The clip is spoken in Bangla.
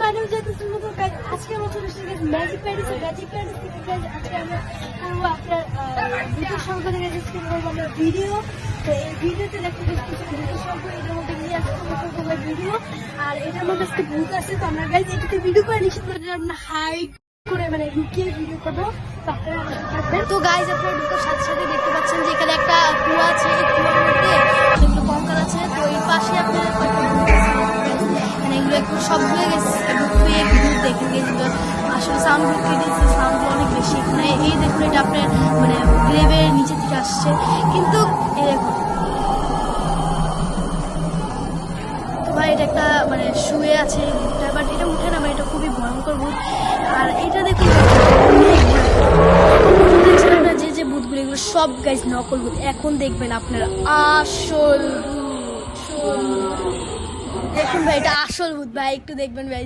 বাইরে যেতেছি মতো আজকের মতো ম্যাজিক প্যারিস থেকে আজকে আমরা করবো আপনার ভূতের সংখ্যা থেকে আজকে করবো আমরা ভিডিও। তো এই ভিডিওতে দেখতে কিছু ভূতের সংখ্যা এটার মধ্যে নিয়ে আসতে ভিডিও, আর এটার মধ্যে আজকে ভূত আছে। তো আমরা গাইজ এটাতে ভিডিও করে নিশ্চিত করে আমরা হাইট করে মানে লুকিয়ে ভিডিও করবো। তো গাইজ আপনারা ঢুকার সাথে সাথে দেখতে পাচ্ছেন যে এখানে একটা কুয়া আছে, এই কুয়ার মধ্যে অনেকগুলো কঙ্কাল আছে। তো এই পাশে আপনার মানে এগুলো একটু সব হয়ে গেছে ঢুকিয়ে ভিডিও দেখে গেছিল। আসলে সাউন্ড ঢুকিয়ে দিয়েছে, সাউন্ডগুলো অনেক বেশি এখানে। এই দেখুন এটা আপনার মানে গ্রেভের নিচে থেকে আসছে, কিন্তু ভাই এটা একটা মানে শুয়ে আছে ভূতটা, বাট এটা উঠে না, এটা খুবই ভয়ঙ্কর ভূত। আর এটা দেখুন দেখছিলাম না যে ভূতগুলো, এগুলো সব গাইজ নকল ভূত। এখন দেখবেন আপনারা আসল ভূত। দেখুন ভাই এটা আসল ভূত ভাই, একটু দেখবেন ভাই।